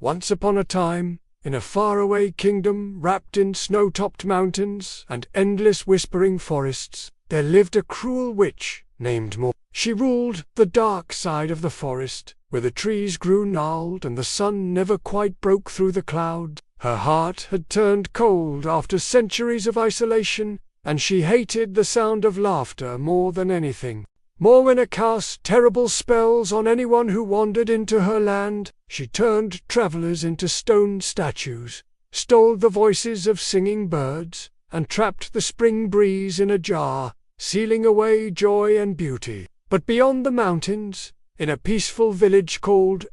Once upon a time, in a faraway kingdom wrapped in snow-topped mountains and endless whispering forests, there lived a cruel witch named Morwenna. She ruled the dark side of the forest, where the trees grew gnarled and the sun never quite broke through the clouds. Her heart had turned cold after centuries of isolation, and she hated the sound of laughter more than anything. Morwenna cast terrible spells on anyone who wandered into her land. She turned travelers into stone statues, stole the voices of singing birds, and trapped the spring breeze in a jar, sealing away joy and beauty. But beyond the mountains, in a peaceful village called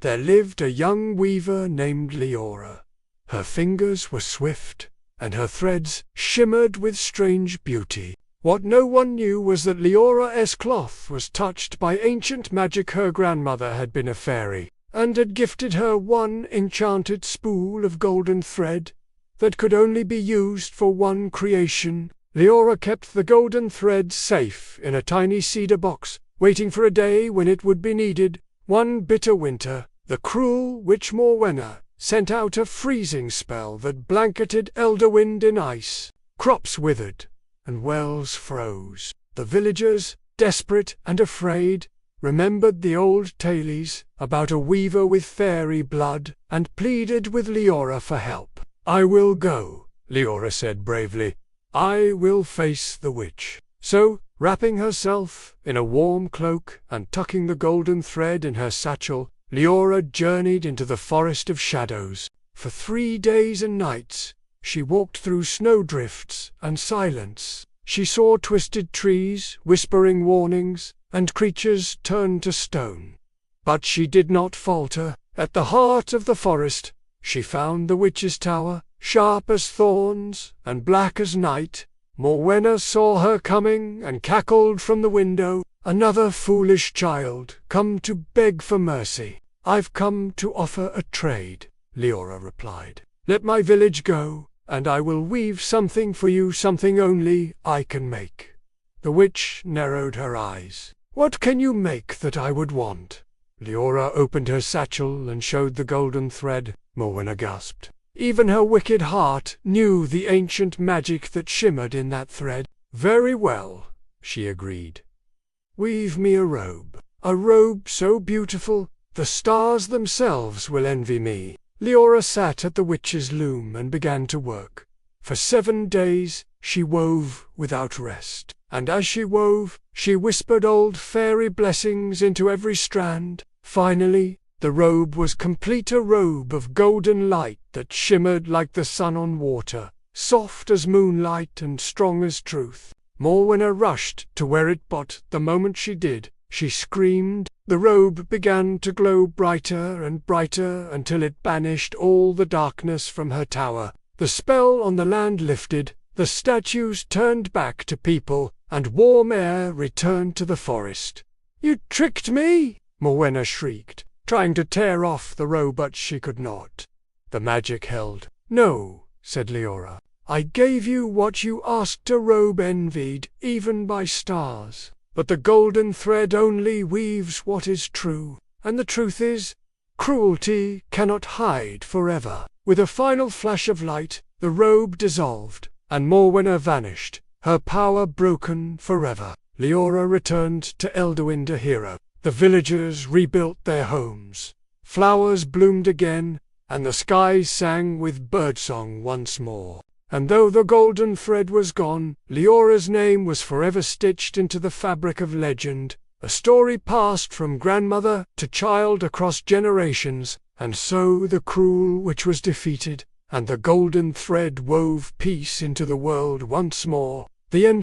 there lived a young weaver named Liora. Her fingers were swift, and her threads shimmered with strange beauty. What no one knew was that Liora's cloth was touched by ancient magic. Her grandmother had been a fairy, and had gifted her one enchanted spool of golden thread that could only be used for one creation. Liora kept the golden thread safe in a tiny cedar box, waiting for a day when it would be needed. One bitter winter, the cruel witch Morwenna sent out a freezing spell that blanketed Elderwind in ice. Crops withered, and wells froze. The villagers, desperate and afraid, remembered the old tales about a weaver with fairy blood, and pleaded with Liora for help. "I will go," Liora said bravely. "I will face the witch." So, wrapping herself in a warm cloak and tucking the golden thread in her satchel, Liora journeyed into the forest of shadows. For 3 days and nights, she walked through snowdrifts and silence. She saw twisted trees, whispering warnings, and creatures turned to stone. But she did not falter. At the heart of the forest, she found the witch's tower, sharp as thorns and black as night. Morwenna saw her coming and cackled from the window. "Another foolish child, come to beg for mercy." "I've come to offer a trade," Liora replied. "Let my village go, and I will weave something for you, something only I can make." The witch narrowed her eyes. "What can you make that I would want?" Liora opened her satchel and showed the golden thread. Morwenna gasped. Even her wicked heart knew the ancient magic that shimmered in that thread. "Very well," she agreed. "Weave me a robe so beautiful, the stars themselves will envy me." Liora sat at the witch's loom and began to work. For 7 days she wove without rest, and as she wove, she whispered old fairy blessings into every strand. Finally, the robe was complete, a robe of golden light that shimmered like the sun on water, soft as moonlight and strong as truth. Morwenna rushed to wear it, but the moment she did, she screamed. The robe began to glow brighter and brighter until it banished all the darkness from her tower. The spell on the land lifted, the statues turned back to people, and warm air returned to the forest. "You tricked me!" Morwenna shrieked, trying to tear off the robe, but she could not. The magic held. "No," said Liora. "I gave you what you asked, a robe envied even by stars. But the golden thread only weaves what is true, and the truth is, cruelty cannot hide forever." With a final flash of light, the robe dissolved, and Morwenna vanished, her power broken forever. Liora returned to Elderwind a hero. The villagers rebuilt their homes. Flowers bloomed again, and the skies sang with birdsong once more. And though the golden thread was gone, Liora's name was forever stitched into the fabric of legend, a story passed from grandmother to child across generations. And so the cruel witch was defeated, and the golden thread wove peace into the world once more. The end.